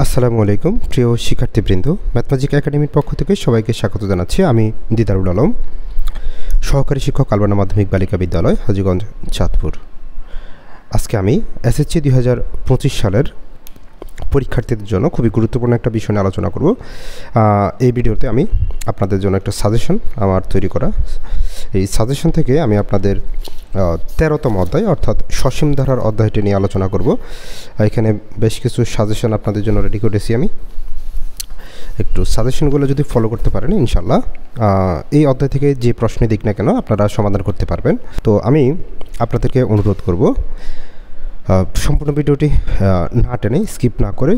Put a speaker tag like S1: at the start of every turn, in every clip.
S1: আসসালামু আলাইকুম প্রিয় শিক্ষার্থীবৃন্দ, ম্যাথমেটিক একাডেমির পক্ষ থেকে সবাইকে স্বাগত জানাচ্ছি। আমি দিদারুল আলম, সহকারী শিক্ষক আলবানা মাধ্যমিক বালিকা বিদ্যালয়, হাজীগঞ্জ, চাঁদপুর। আজকে আমি এসএসসি 2025 সালের পরীক্ষার্থীদের জন্য খুবই গুরুত্বপূর্ণ একটা বিষয় নিয়ে আলোচনা করব। এই ভিডিওতে আমি আপনাদের জন্য একটা সাজেশন আমার তৈরি করা, এই সাজেশন থেকে আমি আপনাদের 13তম অধ্যায় অর্থাৎ সসীম ধারার অধ্যায়টি নিয়ে আলোচনা করব। এখানে বেশ কিছু সাজেশন আপনাদের জন্য রেডি করেছি। আমি একটু সাজেশনগুলো যদি ফলো করতে পারেন, ইনশাল্লাহ এই অধ্যায় থেকে যে প্রশ্নে দিক না কেন আপনারা সমাধান করতে পারবেন। তো আমি আপনাদেরকে অনুরোধ করব সম্পূর্ণ ভিডিওটি না টেনে স্কিপ না করে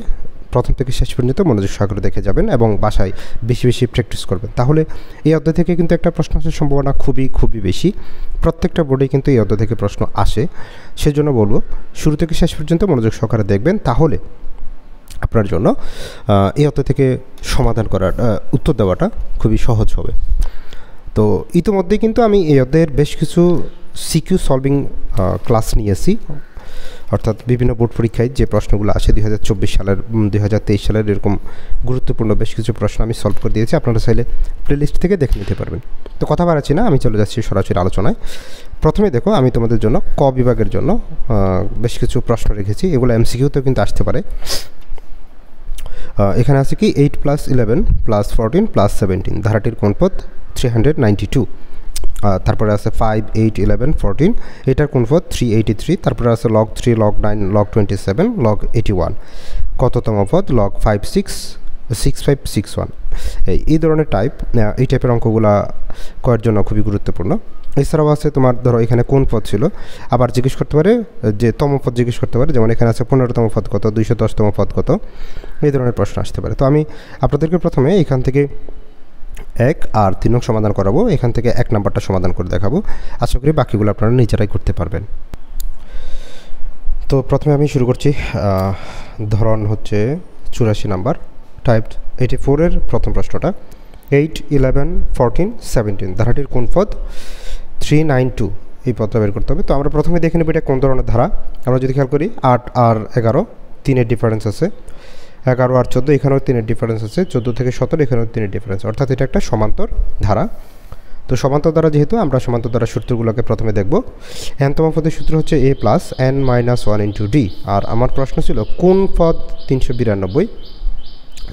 S1: প্রথম থেকে শেষ পর্যন্ত মনোযোগ সহকারে দেখে যাবেন এবং বাসায় বেশি বেশি প্র্যাকটিস করবেন। তাহলে এই অধ্যায় থেকে কিন্তু একটা প্রশ্ন আসার সম্ভাবনা খুবই বেশি। প্রত্যেকটা বোর্ডে কিন্তু এই অধ্যায় থেকে প্রশ্ন আসে। সেজন্য বলবো শুরু থেকে শেষ পর্যন্ত মনোযোগ সহকারে দেখবেন, তাহলে আপনার জন্য এই অধ্যায় থেকে সমাধান করার উত্তর দেওয়াটা খুবই সহজ হবে। তো ইতিমধ্যেই কিন্তু আমি এই অধ্যায়ের বেশ কিছু সিকিউ সলভিং ক্লাস নিয়েছি, অর্থাৎ বিভিন্ন বোর্ড পরীক্ষায় যে প্রশ্নগুলো আসে 2024 সালের 2023 সালের এরকম গুরুত্বপূর্ণ বেশ কিছু প্রশ্ন আমি সলভ করে দিয়েছি। আপনারা চাইলে প্লেলিস্ট থেকে দেখে নিতে পারবেন। তো কথা বাড়াচ্ছি না, আমি চলে যাচ্ছি সরাসরি আলোচনায়। প্রথমে দেখো, আমি তোমাদের জন্য ক বিভাগের জন্য বেশ কিছু প্রশ্ন রেখেছি। এগুলো এমসিকিউতেও কিন্তু আসতে পারে। এখানে আছে কি 8 + 11 + 14 + 17 ধারাটির কোন পদ 392। তারপরে আছে 5, 8, 11, 14 এটার কোন পদ 383। তারপরে আছে log 3, log 9, log 27, log 81 কততম পদ log 5, 6, 65, 61। এই ধরনের এই টাইপের অঙ্কগুলা করার জন্য খুবই গুরুত্বপূর্ণ। এছাড়াও আছে তোমার ধরো এখানে কোন পদ ছিল, আবার জিজ্ঞেস করতে পারে যে তম পদ জিজ্ঞেস করতে পারে, যেমন এখানে আছে 15তম পদ কত, 210তম পদ কত, এই ধরনের প্রশ্ন আসতে পারে। তো আমি আপনাদেরকে প্রথমে এখান থেকে 1 আর 3 নং সমাধান করাবো। এখান থেকে 1 নাম্বারটা সমাধান করে দেখাবো। আশা করি বাকিগুলো আপনারা নিজেরাই করতে পারবেন। তো প্রথমে আমি শুরু করছি। ধরন হচ্ছে 84 নাম্বার, টাইপ 84 এর প্রথম প্রশ্নটা 8, 11, 14, 17 ধারাটির কোন পদ 392। এই পদটা বের করতে হবে। তো আমরা প্রথমে দেখে নেব এটা কোন ধরনের ধারা। আমরা যদি খেয়াল করি 8 আর 11 3-এর ডিফারেন্স আছে, 11 আর 14 এখানেও 3-এর ডিফারেন্স আছে, 14 থেকে 17 এখানেও 3-এর ডিফারেন্স, অর্থাৎ এটা একটা সমান্তর ধারা। তো সমান্তর ধারা যেহেতু, আমরা সমান্তর ধারা সূত্রগুলোকে প্রথমে দেখব। nতম পদের সূত্র হচ্ছে a + n - 1 × d। আর আমার প্রশ্ন ছিল কোন পদ 392।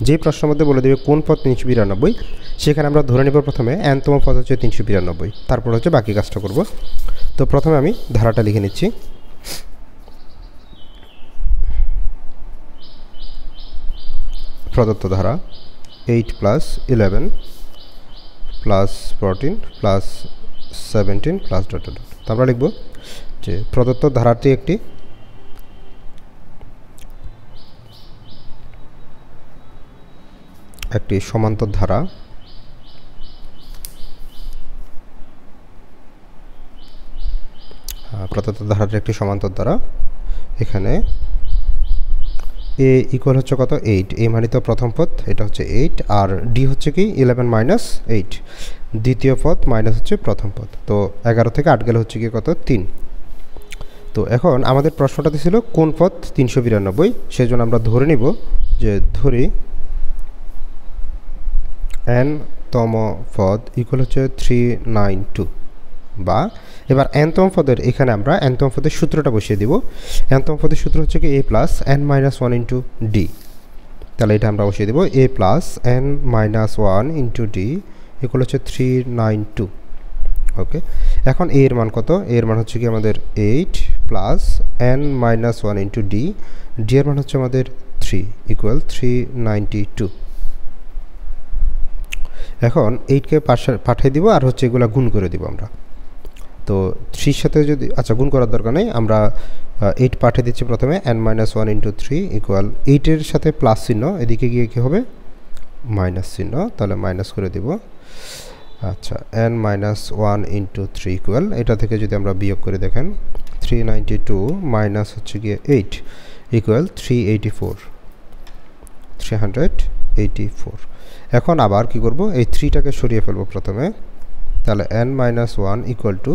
S1: যে প্রশ্নের মধ্যে বলে দেবে কোন পদ 392, সেখানে আমরা ধরে নেব প্রথমে nতম পদ হচ্ছে 392, তারপর হচ্ছে বাকি কাজটা করব। তো প্রথমে আমি ধারাটা লিখে নিচ্ছি। প্রদত্ত ধারা 8 + 11 + 14 + 17 + আমরা লিখব যে প্রদত্ত ধারাটি একটি সমান্তর ধারা। প্রদত্ত ধারাটি একটি সমান্তর ধারা। এখানে a ইকুয়াল হচ্ছে কত 8, a মানে তো প্রথম পদ, এটা হচ্ছে 8, আর d হচ্ছে কি 11 - 8 দ্বিতীয় পদ মাইনাস হচ্ছে প্রথম পদ। তো 11 থেকে 8 গেলে হচ্ছে কি কত 3। তো এখন আমাদের প্রশ্নটাতে ছিল কোন পদ 392, সেজন্য আমরা ধরে নিব যে ধরি nতম পদ ইকুয়াল হচ্ছে 392, বা এবার nতম পদের এখানে আমরা nতম পদের সূত্রটা বসিয়ে দিব। nতম পদের সূত্র হচ্ছে কি a + n - 1 × d। তাহলে এটা আমরা বসিয়ে দেব a + n - 1 × d ইকুয়াল হচ্ছে 392। ওকে, এখন a এর মান কত? a এর মান হচ্ছে কি আমাদের 8 + n - 1 × d, d এর মান হচ্ছে আমাদের 3 ইকুয়াল 392। এখন 8কে পাঠিয়ে দিব, আর হচ্ছে এগুলো গুণ করে দিব আমরা। তো 3 সাথে যদি গুণ করার দরকার নেই, আমরা 8 পাঠিয়ে দিচ্ছি প্রথমে, n - 1 × 3 ইকুয়াল 8-এর সাথে প্লাস চিহ্ন, এদিকে গিয়ে কী হবে মাইনাস চিহ্ন, তাহলে মাইনাস করে দিব। আচ্ছা, n - 1 × 3 ইকুয়াল এটা থেকে যদি আমরা বিয়োগ করে দেখেন 392 মাইনাস হচ্ছে গিয়ে 8 ইকুয়াল 384। এখন আবার কি করব, এই 3টাকে সরিয়ে ফেলবো প্রথমে। তাহলে n - 1 ইকুয়াল টু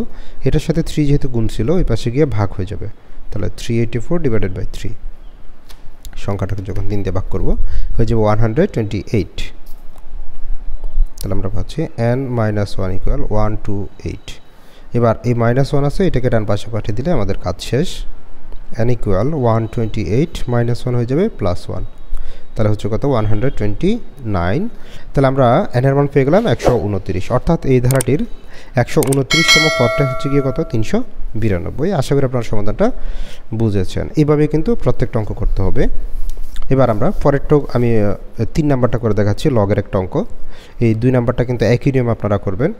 S1: এটার সাথে 3 যেহেতু গুণ ছিল, ওই পাশে গিয়ে ভাগ হয়ে যাবে, তাহলে 384 / 3 সংখ্যাটাকে যখন 3 দিয়ে ভাগ করব হয়ে যাবে 128। তাহলে আমরা পাচ্ছি n - 1 ইকুয়াল 128। এবার এই -1 আছে, এটাকে ডান পাশে পাঠিয়ে দিলে আমাদের কাজ শেষ। n ইকুয়াল 128 - 1 হয়ে যাবে +1, তাহলে হচ্ছে কত 129। তাহলে আমরা n এর মান পেয়ে গেলাম 129, অর্থাৎ এই ধারাটির 129তম পদটা হচ্ছে গিয়ে কত 392। আশা করি আপনার সমাধানটা বুঝেছেন। এইভাবে কিন্তু প্রত্যেকটা অঙ্ক করতে হবে। এবার আমরা পরেরটা আমি 3 নাম্বারটা করে দেখাচ্ছি, লগের একটা অঙ্ক। এই 2 নাম্বারটা কিন্তু একই নিয়ম আপনারা করবেন।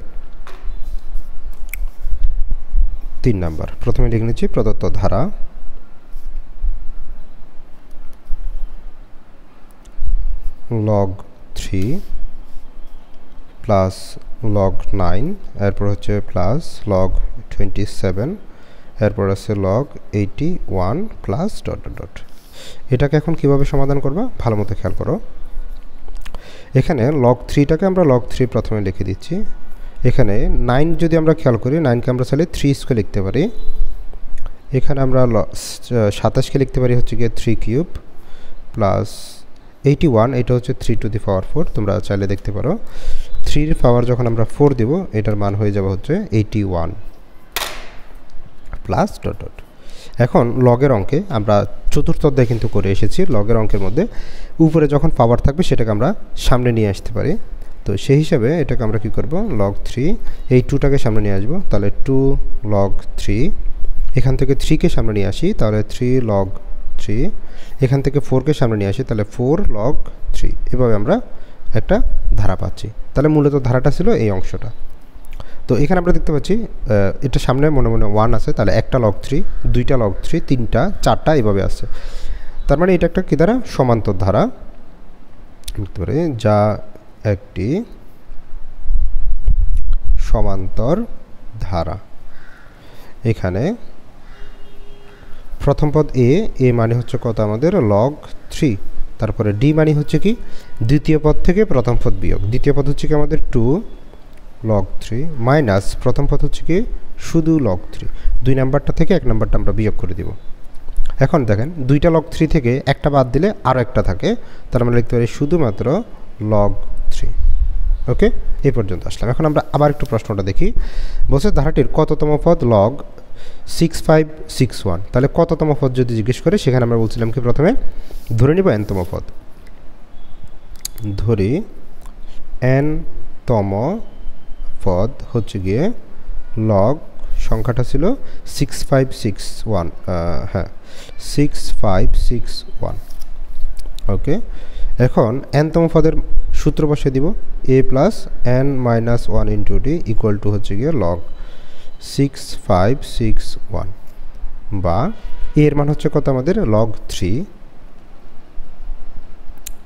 S1: 3 নাম্বার প্রথমে লিখে নিচ্ছি, প্রদত্ত ধারা log 3 প্লাস log 9, এরপর হচ্ছে প্লাস log 27, এরপর আছে log 81 প্লাস ... এটাকে এখন কিভাবে সমাধান করবা ভালো মতো খেয়াল করো। এখানে log 3টাকে আমরা log 3 প্রথমে লিখে দিচ্ছি। এখানে 9 যদি আমরা খেয়াল করি, 9কে আমরা চাইলে 3 স্কোয়ার লিখতে পারি। এখানে আমরা 27কে লিখতে পারি হচ্ছে গিয়ে 3 কিউব প্লাস 81, এটা হচ্ছে 3 টু দি পাওয়ার 4। তোমরা চাইলে দেখতে পারো 3 এর পাওয়ার যখন আমরা 4 দেব, এটার মান হয়ে যাবে হচ্ছে 81 প্লাস ... এখন লগের অঙ্কে আমরা চতুর্থ অধ্যায় কিন্তু করে এসেছি। লগের অঙ্কের মধ্যে উপরে যখন পাওয়ার থাকবে সেটাকে আমরা সামনে নিয়ে আসতে পারি। তো সেই হিসাবে এটাকে আমরা কি করব, log 3 এই 2টাকে সামনে নিয়ে আসবো, তাহলে 2 log 3। এখান থেকে 3কে সামনে নিয়ে আসি, তাহলে 3 log 3। এখান থেকে 4কে সামনে নিয়ে আসি, তাহলে 4 log 3। এভাবে আমরা একটা ধারা পাচ্ছি। তাহলে মূলত ধারাটা ছিল এই অংশটা। তো এখানে আমরা দেখতে পাচ্ছি এটা সামনে মনে মনে 1 আছে, তাহলে একটা log 3, দুইটা log 3, তিনটা, চারটা এভাবে আছে। তার মানে এটা একটা কি ধারা, সমান্তর ধারা লিখতে পারি, যা একটি সমান্তর ধারা। এখানে প্রথম পদ এ মানে হচ্ছে কত আমাদের log 3, তারপরে ডি মানে হচ্ছে কি দ্বিতীয় পদ থেকে প্রথম পদ বিয়োগ। দ্বিতীয় পদ হচ্ছে কি আমাদের 2 log 3 মাইনাস প্রথম পদ হচ্ছে কি শুধু log 3। 2 নাম্বারটা থেকে 1 নাম্বারটা আমরা বিয়োগ করে দিব। এখন দেখেন দুইটা log 3 থেকে একটা বাদ দিলে আরও একটা থাকে, তার মানে লিখতে পারি শুধুমাত্র log 3। ওকে, এই পর্যন্ত আসলাম। এখন আমরা আবার একটু প্রশ্নটা দেখি। বলছে ধারাটির কততম পদ log 6561। তাহলে কততম পদ যদি জিজ্ঞেস করে, সেখানে আমরা বলছিলাম কি প্রথমে ধরে নিব nতম পদ। ধরি nতম পদ হচ্ছে গিয়ে log, সংখ্যাটা ছিল 6561, হ্যাঁ 6561। ওকে, এখন nতম পদের সূত্র বসিয়ে দিব, a plus n minus 1 into D equal to হচ্ছে গিয়ে log 6561, বা এর মান হচ্ছে কত আমাদের log 3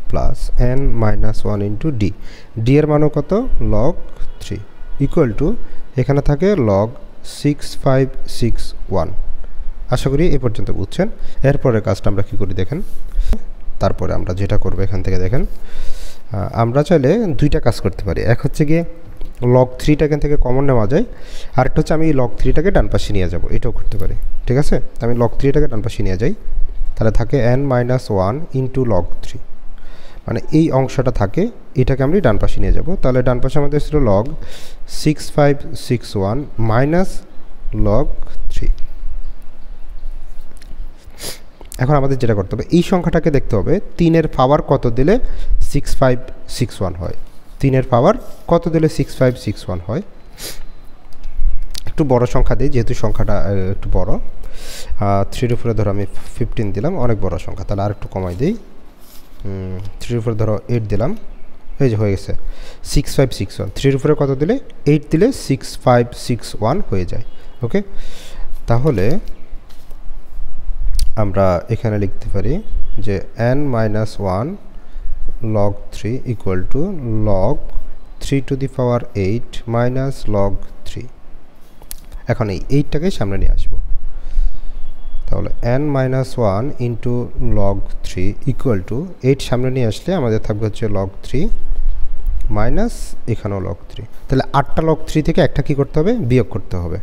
S1: plus n minus 1 into D. D এর মানও কত log 3 ইকুয়াল টু এখানে থাকে log 6561। আশা করি এ পর্যন্ত বুঝছেন। এরপরের কাজটা আমরা কী করি দেখেন। তারপরে আমরা যেটা করবো এখান থেকে দেখেন, আমরা চাইলে দুইটা কাজ করতে পারি। এক হচ্ছে গিয়ে log 3টা এখান থেকে কমন নেওয়া যায়, আরেকটা হচ্ছে আমি log 3টাকে ডান পাশে নিয়ে যাব, এটাও করতে পারি। ঠিক আছে, আমি log 3টাকে ডান পাশে নিয়ে যাই, তাহলে থাকে n মাইনাস 1 ইন্টু log 3, মানে এই অংশটা থাকে, এটাকে আমি ডান পাশে নিয়ে যাব। তাহলে ডান পাশে আমাদের ছিল log 6561 মাইনাস log 3। এখন আমাদের যেটা করতে হবে, এই সংখ্যাটাকে দেখতে হবে 3-এর পাওয়ার কত দিলে 6561 হয়। 3-এর পাওয়ার কত দিলে 6561 হয়। একটু বড় সংখ্যা দিই, যেহেতু সংখ্যাটা একটু বড়। 3-এর উপরে ধরো আমি 15 দিলাম, অনেক বড় সংখ্যা, তাহলে আর একটু কমাই দিই। 3-এর উপরে ধরো 8 দিলাম, এই যে হয়ে গেছে 6561। 3-এর উপরে কত দিলে 8 দিলে 6561 হয়ে যায়। ওকে, তাহলে আমরা এখানে লিখতে পারি যে n minus 1 log 3 equal to log 3 to the power 8 minus log 3। এখন এই 8টাকে সামনে নিয়ে আসবো, তাহলে n minus 1 into log 3 equal to 8 সামনে নিয়ে আসলে আমাদের থাকবে হচ্ছে log 3 মাইনাস এখানেও log 3। তাহলে 8টা log 3 থেকে একটা কী করতে হবে, বিয়োগ করতে হবে।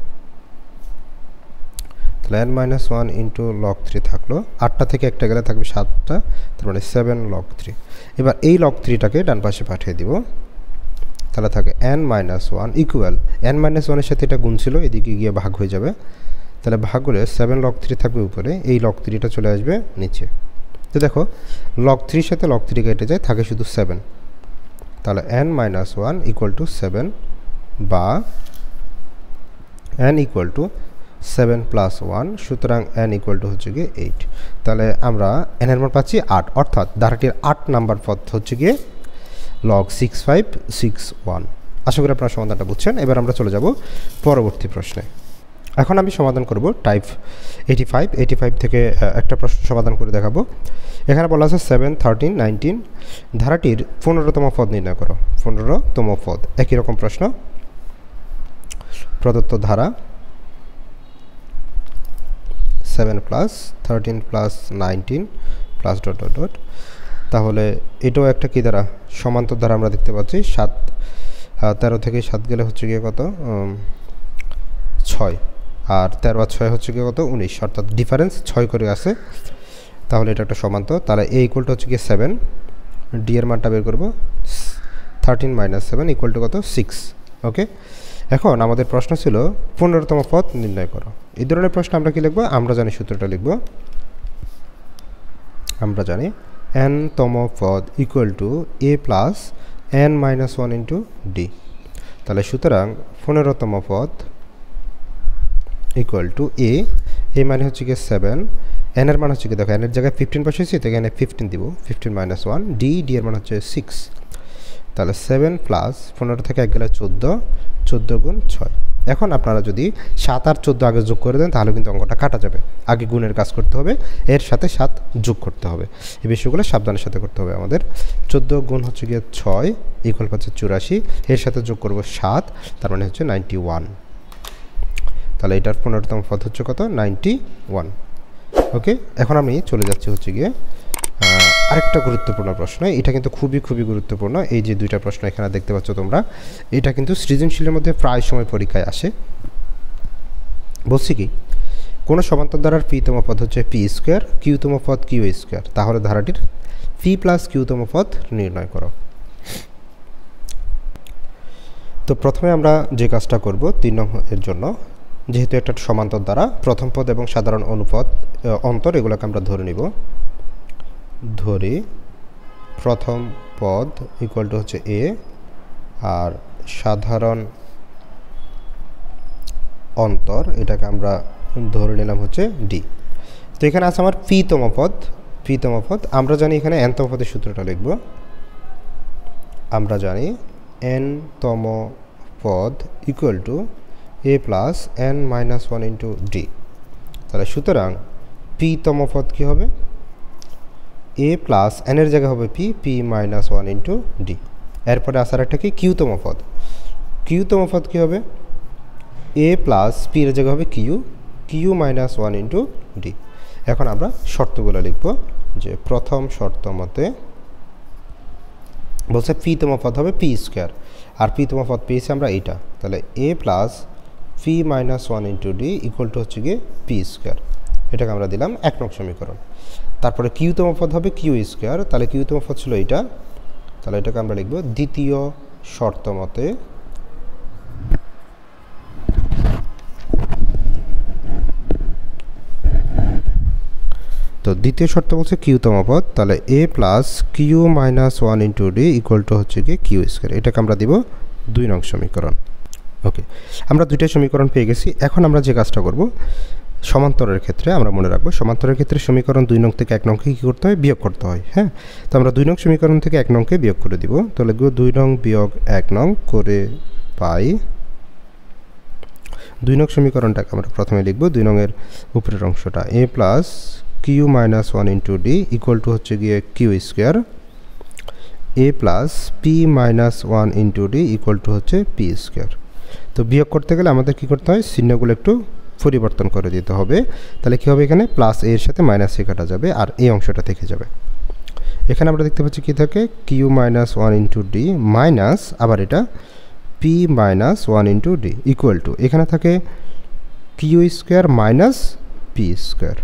S1: তাহলে n minus one into log three থাকলো, 8টা থেকে একটা গেলে থাকবে 7টা, তার মানে 7 লগ থ্রি। এবার এই লগ থ্রিটাকে ডান পাশে পাঠিয়ে দিব, তাহলে থাকে n minus one equal, n minus ওয়ানের সাথে এটা গুণ ছিল, এদিকে গিয়ে ভাগ হয়ে যাবে, তাহলে ভাগ হলে 7 লগ থ্রি থাকবে উপরে, এই লগ থ্রিটা চলে আসবে নিচে। তো দেখো লগ থ্রির সাথে লগ থ্রি কেটে যায়, থাকে শুধু 7, তাহলে n minus one equal two 7 বা n ইকুয়াল টু 7 প্লাস 1, সুতরাং n ইকুয়াল টু হচ্ছে গিয়ে 8। তাহলে আমরা n এর মান পাচ্ছি 8, অর্থাৎ ধারাটির 8 নাম্বার পদ হচ্ছে গিয়ে লগ 6561। আশা করি আপনারা সমাধানটা বুঝছেন। এবার আমরা চলে যাব পরবর্তী প্রশ্নে। এখন আমি সমাধান করব টাইপ 85 থেকে একটা প্রশ্ন সমাধান করে দেখাবো। এখানে বলা আছে 7, 13, 19 ধারাটির 15তম পদ নির্ণয় করো। 15তম পদ, একই রকম প্রশ্ন, প্রদত্ত ধারা 7 plus 13 plus 19 plus dot dot dot, তাহলে এটাও একটা কী দ্বারা সমান্তর দ্বারা আমরা দেখতে পাচ্ছি। 13 থেকে 7 গেলে হচ্ছে গিয়ে কত, 6, আর 13 আর 6 হচ্ছে গিয়ে কত, 19, অর্থাৎ ডিফারেন্স 6 করে আছে, তাহলে এটা একটা সমান্তর। তাহলে এ ইকুয়ালটা হচ্ছে গিয়ে 7, ডি এর মানটা বের করবো, 13 মাইনাস 7 ইকুয়াল টু কত, 6। ওকে, এখন আমাদের প্রশ্ন ছিল 15তম পদ নির্ণয় করো। এই ধরনের প্রশ্ন আমরা কি লিখবো, আমরা জানি সূত্রটা লিখব, আমরা জানি n-তম পদ equal to a plus n minus 1 into D. তাহলে সুতরাং 15তম পদ ইকুয়াল টু a মানে হচ্ছে গিয়ে 7, n এর মান হচ্ছে কি, দেখো n এর জায়গায় 15 বসেছি, তো এখানে 15 দিব, 15 মাইনাস 1, ডি এর মান হচ্ছে 6। তাহলে 7 প্লাস 15 থেকে 1 গেলে 14 গুণ 6। এখন আপনারা যদি 7 আর 14 আগে যোগ করে দেন তাহলে কিন্তু অঙ্কটা কাটা যাবে। আগে গুণের কাজ করতে হবে, এর সাথে 7 যোগ করতে হবে, এই বিষয়গুলো সাবধানের সাথে করতে হবে আমাদের। 14 গুণ হচ্ছে গিয়ে 6 ইকুয়াল পাচ্ছে 84, এর সাথে যোগ করব 7, তার মানে হচ্ছে 91। তাহলে এটার 15তম পদ হচ্ছে কত, 91। ওকে, এখন আমি চলে যাচ্ছি হচ্ছে গিয়ে আরেকটা গুরুত্বপূর্ণ প্রশ্ন। এটা কিন্তু খুবই গুরুত্বপূর্ণ। এই যে দুইটা প্রশ্ন এখানে দেখতে পাচ্ছ তোমরা, এটা কিন্তু সৃজনশীলের মধ্যে প্রায় সময় পরীক্ষায় আসে। বলছি কি, কোনো সমান্তর ধারার পি-তম পদ হচ্ছে পি স্কোয়ার, কিউ-তম পদ কিউ স্কোয়ার, তাহলে ধারাটির পি প্লাস কিউ-তম পদ নির্ণয় করো। তো প্রথমে আমরা যে কাজটা করব 3 নং এর জন্য, যেহেতু একটা সমান্তর দ্বারা প্রথম পদ এবং সাধারণ অনুপদ অন্তর এগুলোকে আমরা ধরে নিব। ধরি প্রথম পদ ইকুয়াল টু হচ্ছে এ আর সাধারণ অন্তর এটাকে আমরা ধরে নিলাম হচ্ছে ডি। তো এখানে আছে আমার পি-তম পদ। আমরা জানি এখানে n-তম পদের সূত্রটা লিখব। আমরা জানি n-তম পদ equal to a plus n minus 1 into D. তাহলে সুতরাং পি-তম পদ কী হবে, a প্লাস n এর জায়গায় হবে পি মাইনাস 1 ইন্টু ডি। এরপরে আসার একটা কি কিউ-তম পদ কী হবে, a প্লাস পি এর জায়গায় হবে কিউ মাইনাস 1 ইন্টু ডি। এখন আমরা শর্তগুলো লিখব, যে প্রথম শর্ত মতে বলছে পি-তম পদ হবে পি স্কোয়ার, আর পি-তম পদ পেয়েছি আমরা এইটা, তাহলে a plus P minus 1 into D equal to হচ্ছে গিয়ে পি স্কোয়ার। এটাকে আমরা দিলাম 1 নং সমীকরণ। তারপরে কিউ-তম পদ হবে কিউ স্কোয়ার, তাহলে কিউ-তম পদ ছিল এইটা, তাহলে এটাকে আমরা লিখব দ্বিতীয় শর্ত মতে তো দ্বিতীয় শর্ত বলছে কিউ-তম পদ, তাহলে a plus Q minus 1 into D equal to হচ্ছে গিয়ে কিউ স্কোয়ার। এটাকে আমরা দিব 2 নং সমীকরণ। ওকে, আমরা দুইটা সমীকরণ পেয়ে গেছি। এখন আমরা যে কাজটা করব, সমান্তরের ক্ষেত্রে আমরা মনে রাখবো, সমান্তরের ক্ষেত্রে সমীকরণ 2 নং থেকে 1 নংকে কী করতে হয়, বিয়োগ করতে হয়। হ্যাঁ, তো আমরা 2 নং সমীকরণ থেকে 1 নংকে বিয়োগ করে দিব। তো লিখব 2 নং বিয়োগ 1 নং করে পাই। 2 নং সমীকরণটাকে আমরা প্রথমে লিখব, 2 নংয়ের উপরের অংশটা a plus Q minus 1 into D equal to হচ্ছে গিয়ে Q square, a plus P minus 1 into D equal to হচ্ছে পি স্কোয়ার। তো বিয়োগ করতে গেলে আমাদের কী করতে হয়, চিহ্নগুলো একটু পরিবর্তন করে দিতে হবে। তাহলে কী হবে, এখানে প্লাস এ এর সাথে মাইনাস এ কাটা যাবে, আর এই অংশটা থেকে যাবে। এখানে আমরা দেখতে পাচ্ছি কী থাকে, Q minus 1 into D minus আবার এটা P minus 1 into D equal to, এখানে থাকে Q square minus P square.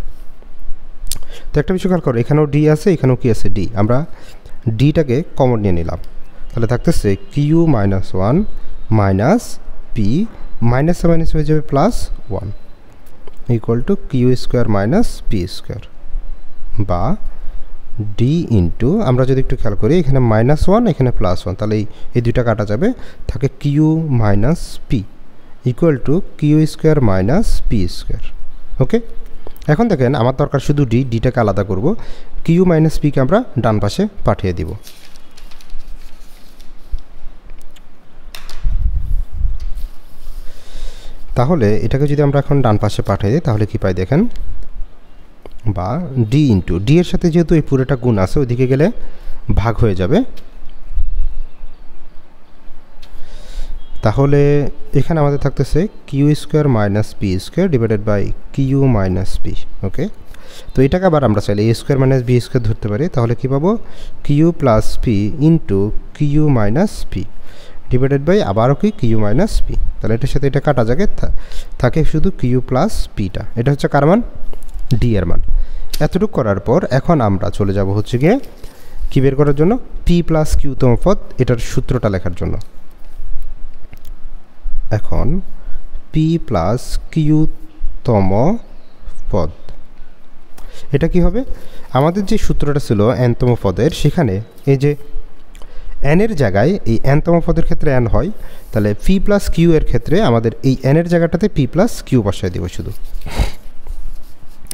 S1: তো একটা বিষয় খেয়াল করো, এখানেও ডি আছে, এখানেও কি আছে ডি, আমরা ডিটাকে কমন নিয়ে নিলাম, তাহলে থাকতেছে Q minus one minus P, minus minus হয়ে যাবে plus one equal to Q square minus P square, বা ডি ইন্টু, আমরা যদি একটু খেয়াল করি এখানে মাইনাস ওয়ান এখানে প্লাস ওয়ান, তাহলে এই দুইটা কাটা যাবে, থাকে Q minus P equal to Q square minus P square. Okay, এখন দেখেন আমার দরকার শুধু ডিটাকে আলাদা করব, কিউ মাইনাস পিকে আমরা ডান পাশে পাঠিয়ে দিব। তাহলে এটাকে যদি আমরা এখন ডান পাশে পাঠিয়ে দিই তাহলে কি পাই দেখেন, বা ডি ইন্টু ডি এর সাথে যেহেতু এই পুরোটা গুণ আছে ওইদিকে গেলে ভাগ হয়ে যাবে, তাহলে এখানে আমাদের থাকতেছে Q square minus P square divided by Q minus P. Okay, তো এটাকে আবার আমরা চাইলে A square minus B square ধরতে পারি, তাহলে কী পাবো Q plus P into Q minus P divided by আবারও কি কিউ মাইনাস পি, তাহলে এটার সাথে এটা কাটা যাবে, থাকে শুধু কিউ প্লাস পিটা, এটা হচ্ছে কার মান, ডি এর মান। এতটুকু করার পর এখন আমরা চলে যাব হচ্ছে গিয়ে কী বের করার জন্য, পি প্লাস কিউতম পদ, এটার সূত্রটা লেখার জন্য। এখন পি প্লাস কিউতম পদ, এটা কি হবে, আমাদের যে সূত্রটা ছিল এনতম পদের, সেখানে এই যে এনের জায়গায় এই এনতম পদের ক্ষেত্রে এন হয়, তাহলে পি প্লাস কিউ এর ক্ষেত্রে আমাদের এই এনের জায়গাটাতে পি প্লাস কিউ বসায় দেব শুধু,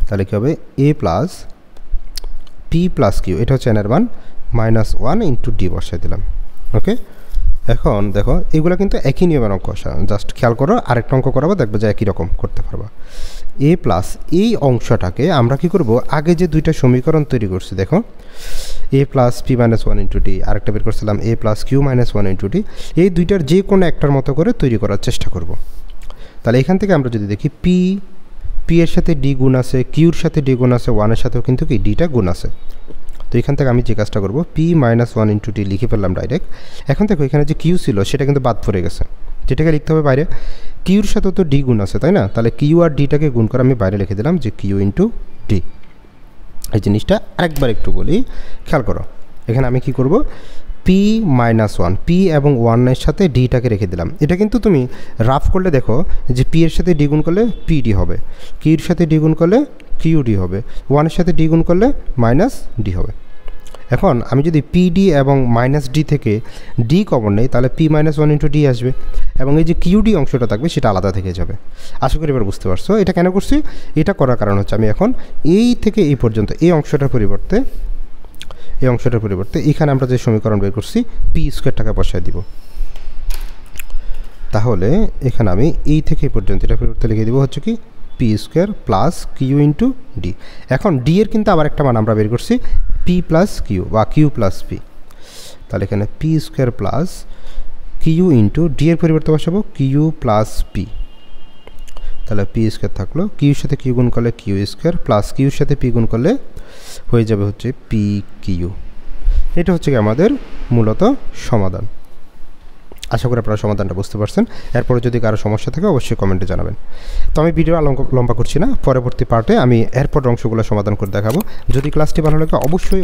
S1: তাহলে কী হবে এ প্লাস পি প্লাস কিউ, এটা হচ্ছে এনের মান, মাইনাস ওয়ান ইন্টু ডি বসায় দিলাম। ওকে, এখন দেখো এগুলো কিন্তু একই নিয়মের অঙ্ক, জাস্ট খেয়াল করো, আরেকটা অঙ্ক করাবো দেখবো যে একই রকম করতে পারবা। এ প্লাস এই অংশটাকে আমরা কি করব, আগে যে দুইটা সমীকরণ তৈরি করছি দেখো, A plus P minus one into D, আরেকটা বের করছিলাম A plus Q minus one into D, এই দুইটার যে কোনো একটার মতো করে তৈরি করার চেষ্টা করব। তাহলে এখান থেকে আমরা যদি দেখি পি এর সাথে ডি গুণ আছে, কিউর সাথে ডি গুণ আছে, ওয়ানের সাথেও কিন্তু কি ডিটা গুণ আছে, তো এখান থেকে আমি যে কাজটা করবো P minus one into D লিখে ফেললাম ডাইরেক্ট। এখন দেখো এখানে যে কিউ ছিল সেটা কিন্তু বাদ পড়ে গেছে, যেটাকে লিখতে হবে বাইরে, কিউর সাথেও তো ডি গুণ আছে তাই না, তাহলে কিউ আর ডিটাকে গুণ করে আমি বাইরে লিখে দিলাম যে কিউ ইন্টু ডি। এই জিনিসটা আরেকবার একটু বলি, খেয়াল করো, এখানে আমি কি করব, পি মাইনাস ওয়ান, পি এবং ওয়ানের সাথে ডিটাকে রেখে দিলাম, এটা কিন্তু তুমি রাফ করলে দেখো যে পি এর সাথে ডি গুণ করলে পি ডি হবে, কিউর সাথে ডি গুণ করলে কিউ ডি হবে, ওয়ানের সাথে ডি গুণ করলে মাইনাস ডি হবে। এখন আমি যদি পি ডি এবং মাইনাস ডি থেকে ডি কমন নেই, তাহলে P minus one into D আসবে, এবং এই যে কিউ ডি অংশটা থাকবে সেটা আলাদা থেকে যাবে। আশা করি এবার বুঝতে পারছো এটা কেন করছি, এটা করার কারণ হচ্ছে আমি এখন এই থেকে এই পর্যন্ত এই অংশটার পরিবর্তে এখানে আমরা যে সমীকরণ বের করছি পি স্কোয়ার টাকা বসায় দিব, তাহলে এখানে আমি এই থেকে এই পর্যন্ত এটা পরিবর্তে লিখে দিব হচ্ছে কি P square plus Q into D. এখন ডি এর কিন্তু আবার একটা মান আমরা বের করছি পি প্লাস কিউ বা কিউ প্লাস পি, তাহলে এখানে P square plus Q into D এর পরিবর্তে বসাবো কিউ প্লাস পি, তাহলে পি স্কোয়ার থাকলো, কিউর সাথে কিউ গুণ করলে কিউ স্কোয়ার প্লাস কিউর সাথে পি গুণ করলে হয়ে যাবে হচ্ছে পি কিউ। এটা হচ্ছে কি আমাদের মূলত সমাধান। আশা করি আপনারা সমাধানটা বুঝতে পারছেন। এরপরে যদি কারো সমস্যা থাকে অবশ্যই কমেন্টে জানাবেন। তো আমি ভিডিও লম্বা করছি না, পরবর্তী পার্টে আমি এরপর অংশগুলো সমাধান করে দেখাবো। যদি ক্লাসটি ভালো লাগে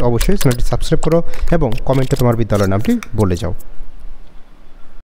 S1: অবশ্যই চ্যানেলটি সাবস্ক্রাইব করো এবং কমেন্টে তোমার বিদ্যালয়ের নামটি বলে যাও।